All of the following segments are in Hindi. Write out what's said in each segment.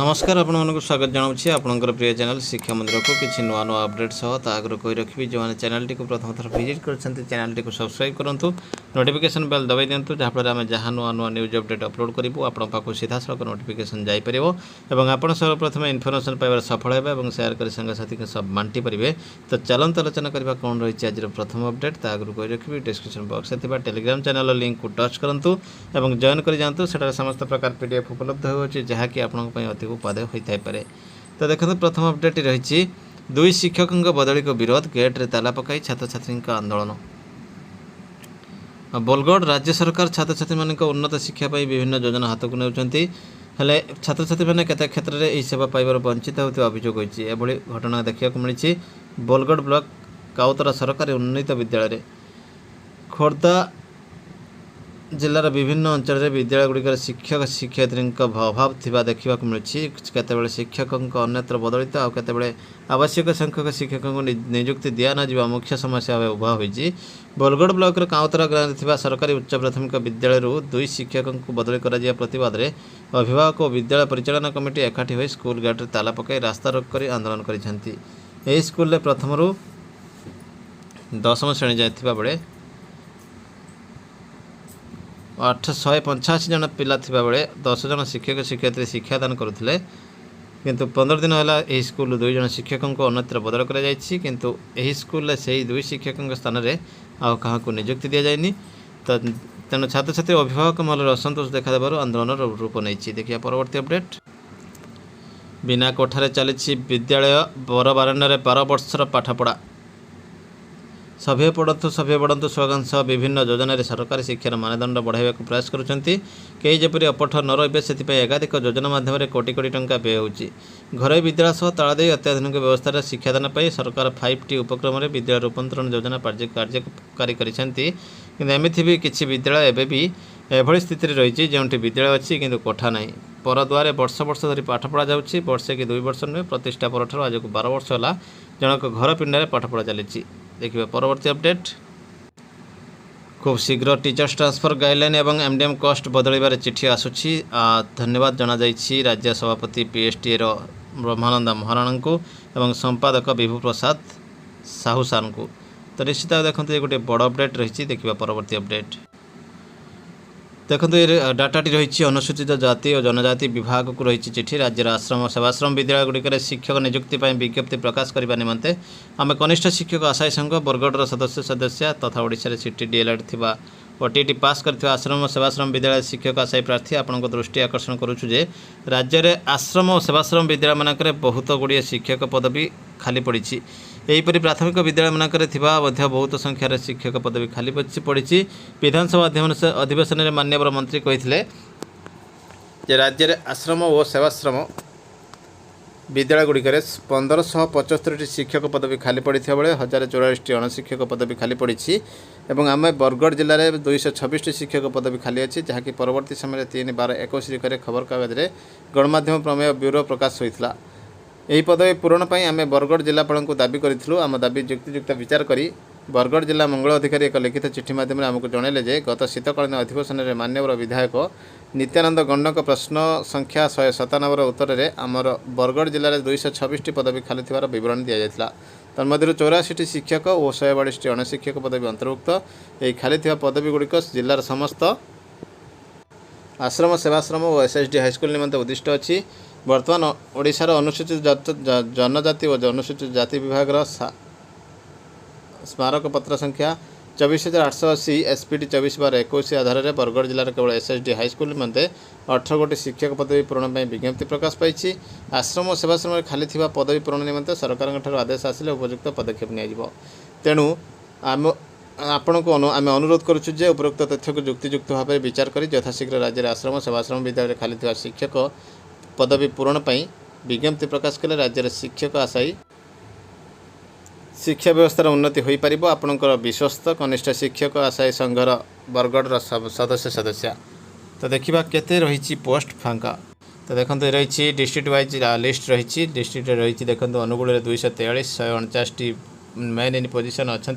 नमस्कार आपको स्वागत जनाऊँगी आपंकर प्रिय चैनल शिक्षा मंदिर को किसी नुआ नुआ अपडेट सह आगे कही रखी जो मैंने चैनल टी प्रथम थर विजिट कर चैनल टी सब्सक्राइब करूँ नोटिफिकेशन बेल दबाई दिंतु जहाँफल आम जहाँ नुआ नुआ न्यूज अपडेट अपलोड करूँ आपको सीधा सड़क नोटिफिकेशन जापर और आप सर्वप्रथम इनफर्मेशन पाइबार सफल है और सेयार कर सांगसाथी सब बांटी पारे। तो चलते आलोचना करवा कौन रही आज प्रथम अपडेट आगे कही रखी डिस्क्रिप्शन बॉक्स में टेलीग्राम चैनल लिंक को टच करूँ और जॉइन कर जातु से समस्त प्रकार पीडीएफ उपलब्ध होती जहाँकि आपंपाई अति उपादेय होता है। तो देखो प्रथम अपडेट रही दुई शिक्षकों बदली को विरोध गेट्रे ताला पकाई छात्र छात्री आंदोलन। बोलगढ़ राज्य सरकार छात्र छात्री मान उन्नत शिक्षा विभिन्न योजना हाथ को नेउछंती हेले छात्र छात्री मैंने केते क्षेत्र में यह सेवा पाइबार वंचित होता अभियोग होती एभली घटना देखा मिली बोलगढ़ ब्लॉक काउतरा सरकारी उन्नत विद्यालय खोर्धा जिलार विभिन्न अंचल विद्यालयगुड़िकर शिक्षक शिक्षयित्री अभाव थिबा देखा मिली केतेबेले शिक्षकों अन्यत्र बदलित आउ केतेबेले आवश्यक संख्यक शिक्षकों नियुक्ति दिया न जा मुख्य समस्या भाव उभा होती। बोलगढ़ ब्लॉक काउतरा गाँव में सरकारी उच्च प्राथमिक विद्यालय दुई शिक्षकों को बदली कर प्रतिवाद में अभिभावक और विद्यालय परिचालन कमिटी एकाठी हो स्कूल गेट्रे ताला पकाई रास्ता रोक कर आंदोलन कर स्कूल प्रथम 10वीं श्रेणी जाता बेले 885 जन पिला थिबा बेले 10 जन शिक्षक शिक्षयित्री शिक्षादान करुले किंतु 15 दिन है स्कूल 2 जन शिक्षकों को अन्यत्र बदल कर किंतु यही स्कूल से 2 शिक्षकों स्थान में आउ क्या नियुक्ति दि जाए। तो तेणु छात्र छात्री अभिभावक महल असंतोष देखा आंदोलन रूप नहीं। देखिए परवर्ती अपडेट बिना कोठारे चली विद्यालय बर बारंडार 12 वर्षर पाठपढ़ा सभ्य पढ़तु स्लोगान सह विभिन्न योजन सरकारी शिक्षार मानदंड बढ़ावा प्रयास करुँच कई जपरी अपठ न रे से एकाधिक योजना माध्यम कोटी कोटी टंका व्यय होची। घर विद्यालय सह ताला दे अत्याधुनिक व्यवस्था शिक्षादान पर सरकार 5T उपक्रम विद्यालय रूपांतरण योजना कार्यकारी करमती भी किसी विद्यालय एवं भी एभली स्थिति रही जो विद्यालय अच्छी किंतु कोठा ना पर द्वारे वर्ष वर्ष धरी पाठ पढ़ा जाऊँगी वर्षे कि 2 वर्ष नुहे प्रतिष्ठा पर आज को 12 वर्ष है जनक घर पिंडारे पाठ पढ़ा चली। देखिए परवर्ती अपडेट खूब शीघ्र टीचर्स ट्रांसफर गाइडलाइन एवं एमडीएम कस्ट बदलबार चिठी आसूची धन्यवाद जना जाइछि राज्य सभापति पीएसटी ब्रह्मानंद महाराणा को एवं संपादक विभु प्रसाद साहू सार को। तो निश्चित देखते ये गोटे बड़ अपडेट रही। देखिए परवर्ती अपडेट देखो ये डाटाटी रही अनुसूचित जाति और जनजाति विभाग को रही चिठी राज्य आश्रम सेवाश्रम विद्यालयगुड़िक शिक्षक नियुक्ति विज्ञप्ति प्रकाश करने निमंते आम कनिष्ठ शिक्षक आशायी संघ बरगढ़ सदस्य तथा ओडिशा सीटी डीएलएड थिबा ओटीटी पास करथिबा आश्रम सेवाश्रम विद्यालय शिक्षक आशायी प्रार्थी आपनको दृष्टि आकर्षण करुछु जे राज्य में आश्रम और सेवाश्रम विद्यालय मानकरे बहुत गुड़िए शिक्षक पदवी खाली पड़ी। यहीपरि प्राथमिक विद्यालय मानकरे थिबा बहुत संख्यार शिक्षक पदवी खाली पड़ी। विधानसभा अधिवेशन में माननीय मंत्री कही राज्य में आश्रम और सेवाश्रम विद्यालयगुड़िक 1575 शिक्षक पदवी खाली पड़ी बेले 1044 अणशिक्षक पदवी खाली पड़ी और आम बरगढ़ जिले में 226 शिक्षक पदवी खाली अच्छी जहाँकि परवर्ती समय 3/12/21 खबर कागज में गणमाध्यम प्रमेय ब्यूरो प्रकाश होता। यही पदवी पूरण पर आम बरगढ़ जिलापाल को दाबी करूँ आम दाबी युक्तियुक्त विचार करी बरगढ़ जिला मंगल अधिकारी एक लिखित चिठी माध्यम आमको जनइले जे गत शीतकालीन अधिवेशन में मान्यवर विधायक नित्यानंद गंडक प्रश्न संख्या 197 उत्तर में आमर बरगढ़ जिले में 226 पदवी खाली थिबार विवरण दि जाता। तन्मध्य 84 शिक्षक और 142 अणशिक्षक पदवी अंतर्भुक्त यही खाली थिबा पदवी गुड़िक जिलार समस्त आश्रम सेवाश्रम और एसएसडी हाईस्कल निमंते उद्दिष्ट अच्छी। बर्तमान ओडिशार अनुसूचित जनजाति और अनुसूचित जाति विभाग स्मारक पत्र संख्या 24,880 एसपीटी 24/21 आधार में बरगढ़ जिलार केवल एसएसडी हाईस्कल निमंते 18 गोटी शिक्षक पदवी पूरण पर विज्ञप्ति प्रकाश पाई। आश्रम और सेवाश्रम में खाली थिबा पदवी पूरण निमंते सरकार आदेश आसिले उपयुक्त पदक्षेप नियाजिबो। तेणु आम आपण को आम अनुरोध करुचु जे उपरोक्त तथ्य को युक्तियुक्त भाव में विचार कर यथाशीघ्र राज्य में आश्रम सेवाश्रम विद्यालय खाली थिबा शिक्षक पदवी पूरण पर विज्ञप्ति प्रकाश कले राज्य शिक्षक आशायी शिक्षा व्यवस्थार उन्नति हो पार। आपणकर विश्वस्त कनिष्ठ शिक्षक आशायी संघर बरगढ़ सदस्य। तो देखा केते रही पोस्ट फांका। तो देखो रही डिस्ट्रिक्ट वाइज लिस्ट रही डिस्ट्रिक्ट रही देखो अनुगुल 243 149 मेन इन पोजिशन अच्छा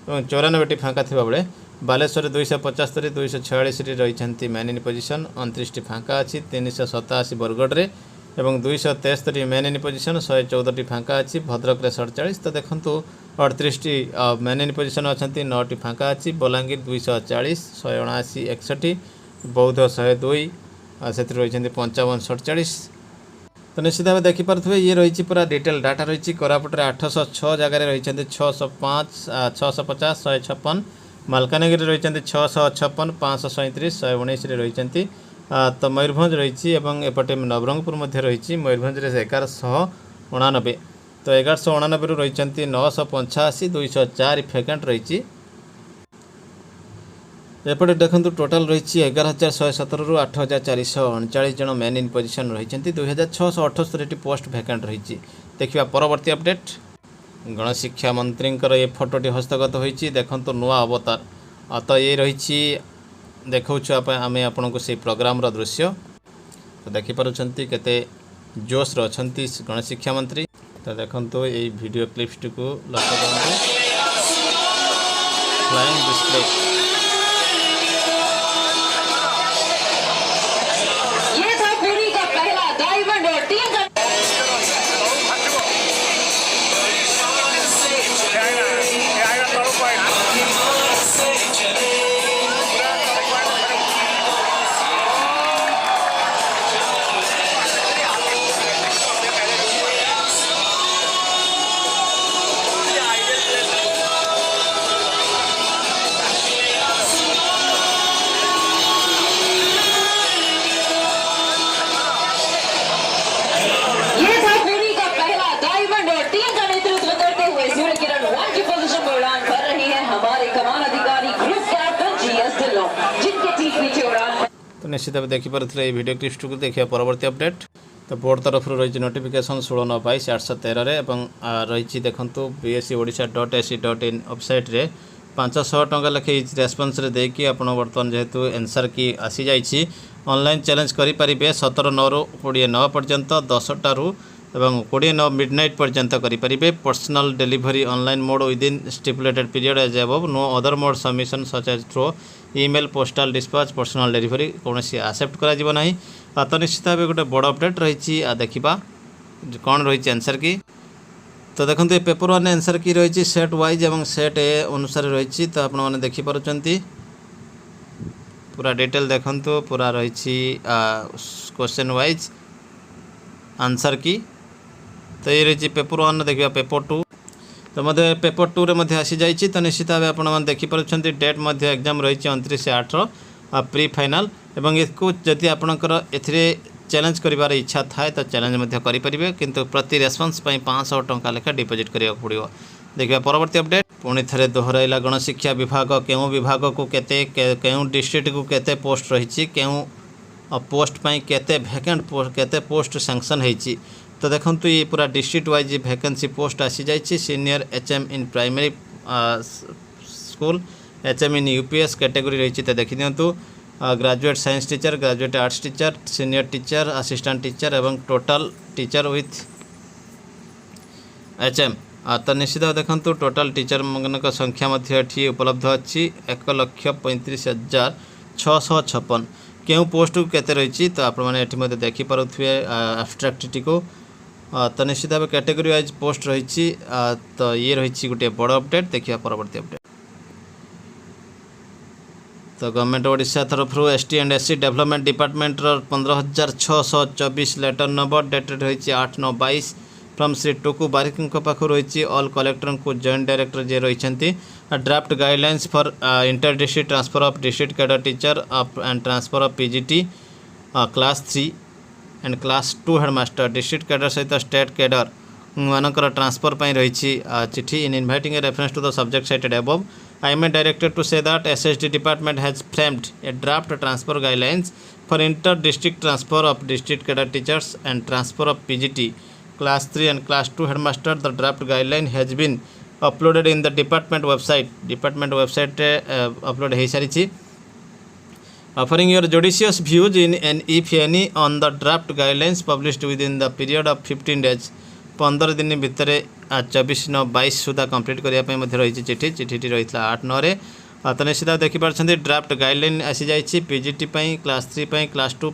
94 फांका थिबा बेले बालेश्वर 275 246 रही मेन इन पोजिशन 29 फांका अच्छी 387 बरगढ़ एवं 273 मेन इन पोजिशन 114 फांका अच्छी भद्रक 47 तो देखो 38 मेन इन पोजिशन अच्छा 9 फांका अच्छी बलांगीर 240 179 61 बौद्ध 102 से रही 55 47 तो निश्चित भाव देखिपे ये रही पूरा डिटेल डाटा रही कोरापुटे 806 जगह रही 605 650 156 मालकानगिरी रही 656 537 119 रही तो मयूरभंज रही एपटे नवरंगपुर रही मयूरभंज 1189 तो 1189 रही 985 204 भैकेंट रही एपटे देखो टोटाल रही 11,117 रु 8,439 जन मेन इन पोजिशन रही 2,678 पोस्ट भैकेंट रही देखिए परवर्ती अपडेट गणशिक्षा मंत्री ये फोटोटी हस्तगत होती देखो नुआ अवतार तो ये रही देखा आम आपण को से प्रोग्राम दृश्य तो देखिपुंट केते जोश अच्छा गणशिक्षा मंत्री तो देखो ये वीडियो क्लिप्स को लक्ष्य करूँ फ्लाइंग डिस्प्ले तो निश्चित भाव देखिपे ये भिडियो क्लिप्स को देखिए परवर्ती अपडेट तो बोर्ड तरफ रही नोटिफिकेशन 16/9/22 813 रही देखो bscodisha.ac.in वेबसाइट रे 500 टंका लेखे रेस्पन्स देकी आप बर्तमान जेहेतु एनसर की आसी जाइए ऑनलाइन चैलेंज करें 17/9 रु 20/9 पर्यंत 10 एवं 20/9 मिडनाइट पर्यंत करेंगे personal delivery online mode within stipulated period as above no other mode submission such as through email postal dispatch personal delivery कौन आसेप्ट करा तो निश्चित भाव गोटे बड़ अपडेट रही देखा कौन रही आंसर की तो देखो ये पेपर वन आंसर की रही सेट वाइज और सेट ए अनुसार रही तो आपने देखिपुंट पूरा डिटेल देखो पूरा रही क्वेश्चन वाइज आंसर की तो ये रही पेपर वन देखिए पेपर टू तो मध्य पेपर टू रे आसी जाइए तो निश्चित भाव आप देखिपुंट डेट एग्जाम रही 29/8 प्री फाइनाल एवं इसको जदि आपणकर ए चैलेंज करिवार इच्छा थाए तो चैलेंज करेंगे किंतु प्रति रेस्पन्स 500 टंका लेखा डिपोजिट करा पड़ो देखिए परवर्ती अपडेट पुणी थे दोहराइला गणशिक्षा विभाग क्यों विभाग को केते क्यों डिस्ट्रिक्ट को केते पोस्ट रही क्यों पोस्ट पाई केते वैकेंट पोस्ट केते पोस्ट सैंक्शन होती तो देखो ये पूरा डिस्ट्रिक्ट वाइज वैकेंसी पोस्ट आसी जाइए senior HM in primary school HM in UPS category रही तो देखी दिंतु graduate science teacher graduate arts teacher senior teacher assistant teacher एवं टोटल टीचर विथ HM तो निश्चित देखो टोटल टीचर मान संख्या उपलब्ध अच्छी 1,35,656 क्यों पोस्ट को केते रही तो आपने देखिपे एब्स्ट्राक्ट को तो निश्चित भाव कैटेगरी वाइज पोस्ट रही तो ये रही गोटे बड़ अपडेट देखिए परवर्ती अपडेट तो गवर्नमेंट ओडिशा तरफ ST and SC development department 15,624 letter number dated रही 8/9/22 फ्रॉम श्री टुकु बारिक पाखु रही ऑल कलेक्टर को जॉइंट डायरेक्टर जे रही draft guidelines for inter district transfer of district cadre teacher and transfer of PGT class 3 and class 2 headmaster district cadre सहित स्टेट कैडर मानकर ट्रांसफर पर रही चिठी in inviting a reference to the subject cited above I am directed to say that SSD department has framed a draft transfer guidelines for inter-district transfer of district cadre teachers and transfer of PGT class 3 and class 2 headmaster. The draft guideline has been uploaded in the department website. Department website upload है सारी offering your judicious views in and if any on the draft guidelines published within the period of 15 days. 15 दिन भितर 24/9/22 सुधा कंप्लीट करने रही चिठी रही 8/9 तो निश्चित देखिपुंट ड्राफ्ट गाइडलाइन आसी जाइए PGT class 3 class 2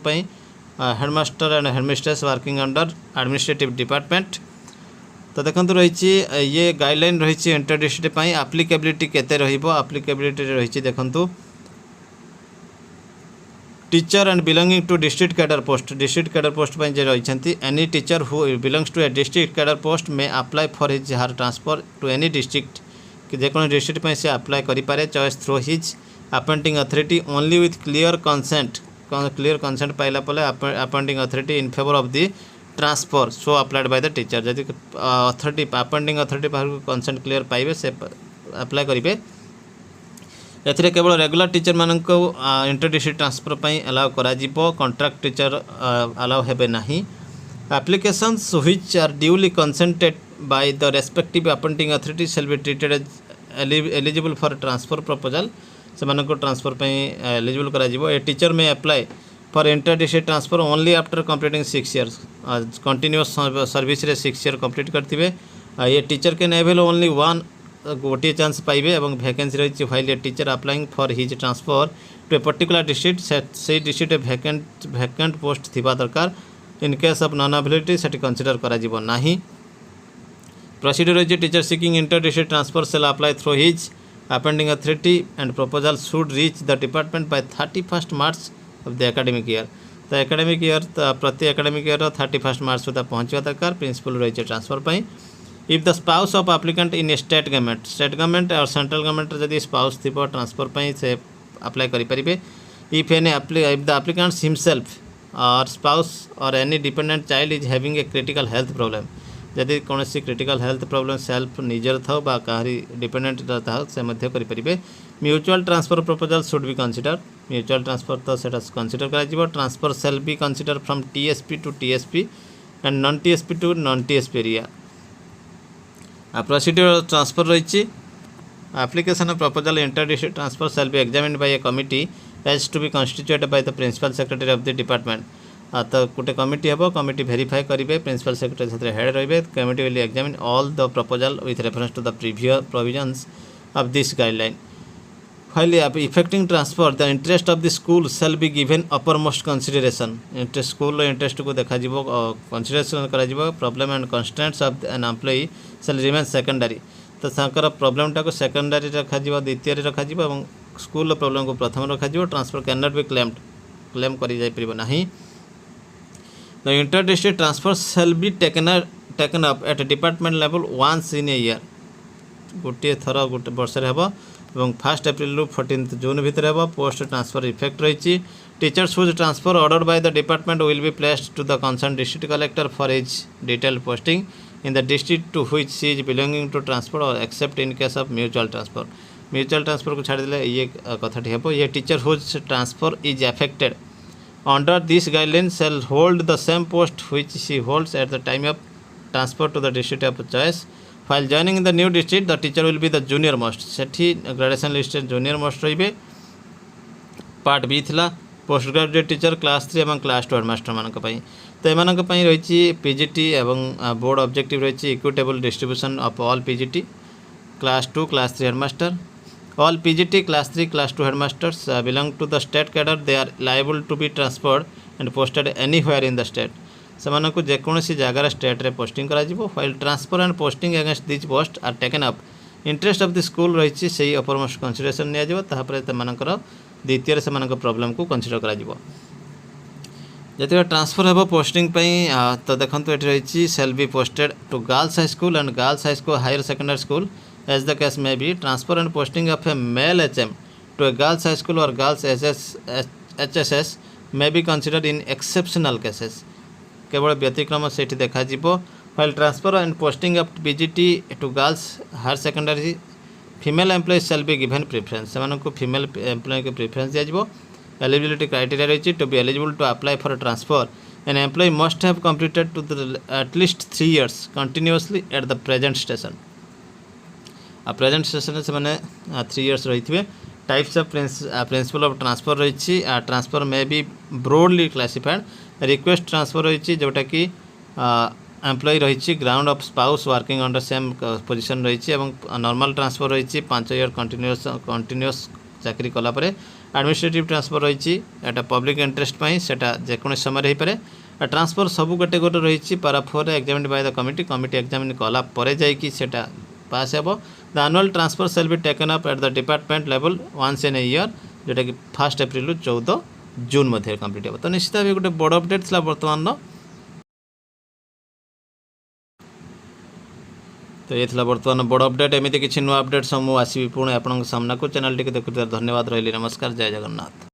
headmaster and headmistress working under administrative department. तो देखो रही ये गाइडलाइन रही इंटर डिस्ट्रिक्ट आप्लिकेबिलिटी केते रहिबो आप्लिकेबिलिटी रही देखु teacher and belonging to district cadre post पर जे रही any teacher who belongs to a district cadre post may apply for his her transfer to any district कि जेको डिस्ट्रिक्ट पर से अप्लाई करें choice through his appointing authority only with clear consent पाइला पले appointing authority in favour of the transfer so applied by the teacher जदि अथॉरिटी अपॉइंटिंग अथॉरिटी पाखु कंसेंट क्लियर पाइबे से अप्लाई करेंगे। एथिरे केवल रेगुलर टीचर मान को इंटर डिस्ट्रिक्ट ट्रांसफर पर अलाउ करा कॉन्ट्रैक्ट टीचर अलाउ हेबे नहीं। Applications which are duly consented by the respective appointing authority shall be treated as eligible for transfer proposal से ट्रांसफर पर एलिजिबल करा ए टीचर में apply for inter district transfer only after completing 6 years continuous service रे 6 year कंप्लीट करथिबे। ये टीचर के नेवल ओनली वन गोटे चांस पाइबे और वैकेंसी रही file a teacher applying for his transfer to a particular district से डिस्ट्रिक्ट वैकेंट पोस्ट थिबा दरकार in case of non availability सेटी कंसीडर करा जिवो नाही। प्रोसीड्यूर रही teacher seeking inter district transfer shall apply through his appointing authority and proposal should reach the department by 31st March of the academic year. तो एकेडमिक ईयर प्रति एकेडमिक ईयर 31st March सुधा पहुँचा दरकार प्रिंसिपल रही ट्रांसफर पर। If the spouse of applicant in state government और सेंट्रल गवर्नमेंट जदि स्पाउस थी ट्रांसफर पर से अप्लाई करेंगे। If if the applicants himself और स्पाउस और any dependent child is having a critical health problem जदि कौन क्रिटिकल हेल्थ प्रॉब्लम सेल्फ निजर था कहारी डिपेंडेंट था से करेंगे। Mutual transfer proposal should be consider mutual transfer तो सेटा कंसीडर करा transfer shall be consider from TSP to TSP and non TSP to non TSP area. Procedure transfer रही application of proposal inter district transfer shall be examined by a committee as to be constituted by the principal secretary of the department. तो गोटे कमिटी हे कमिटी वेरीफाई करेंगे प्रिंसिपल सेक्रेटरी से हेड रही committee will examine all the proposal with reference to the previous provisions of this guideline. Finally effecting transfer the interest of the school shall be given uppermost consideration interest school interest को देखा कंसीडरेशन करा problem and constraints of an employee shall remain secondary. तो सांकर प्रॉब्लमटा को सेकेंडरी रखा द्वितीय रखा स्कूल प्रॉब्लम को प्रथम रखा transfer can not be claim कर नहीं। The inter-district transfer shall be taken up at a department level once in a year गोटे थर गोटे वर्ष एवं 1 April रू 14 June भितर हे पोस्ट ट्रांसफर इफेक्ट रही। Teachers whose transfer order by the department will be placed to the concern district collector for his detail posting in the district to which she is belonging to transfer or except in case of mutual transfer को छाड़देले ये कथाटी हे ये teacher whose transfer is affected under this guideline shall hold the same post which she holds at the time of transfer to the district of choice. While joining the new district, the teacher will be the junior most. Sethi graduation list junior most रही। पार्ट बी थिला पोस्ट ग्रेजुएट टीचर क्लास 3 और क्लास 2 हेडमास्टर मानक पई। तो एमानक पई रही पीजीटी एवं बोर्ड ऑब्जेक्टिव रही equitable distribution of all PGT class 2 class 3 headmaster. All PGT class 3 class 2 headmasters belong to the state cadre. They are liable to be transferred and posted anywhere in the state. सेमान को जेकोसी जगार स्टेट रे पोस्टिंग करा जिवो while transfer and posting against these posts are taken up interest of the school रही से अपरमोस्ट कंसीडरेशन निया जिवो तापर तमानकर द्वितीय से मानक प्रॉब्लम को कंसीडर करा जिवो। जति ट्रांसफर हेबो पोस्टिंग पई तो देखंतु एठी रही shall be posted to girls high school and girls high school higher secondary school as the case may be. Transfer and posting of a male HM to a girls high school or girls HSS may be considered in exceptional cases. केवल व्यतिक्रम से देखा while transfer and posting of PGT to girls higher secondary female employees shall be given preference. सेमान को female employee को preference दिया जिवो। Eligibility criteria रही to be eligible to apply for a transfer an employee must have completed to the at least 3 years continuously at the present station. Present session से मैंने 3 years रही थे। Types of principal of transfer रही transfer may be broadly classified. Request transfer रही जोटा कि एम्प्लॉई रही ground of spouse working under same position रही। नॉर्मल ट्रांसफर रही 5 year कंटिन्यूअस चाकरी कलापर एडमिनिस्ट्रेटिव ट्रांसफर रही है पब्लिक इंटरेस्ट सेटा जेको समय हो पाए ट्रांसफर सबू कैटेगोरी रही para 4 examined by the committee committee examine कला जाकि पास हे the annual transfer shall be taken up at the department level once in a year जोटा कि 1 एप्रिल 14 जून मध्य कंप्लीट हो तो निश्चित भाव गोटे बड़ अपडेट था बर्तमान तो ये बर्तमान बड़ अपडेट एमती किसी नुआ अपडेट सब मुझे आसवि पुणी आपन सामना को चैनल टी देखुथिबार धन्यवाद रही नमस्कार जय जगन्नाथ।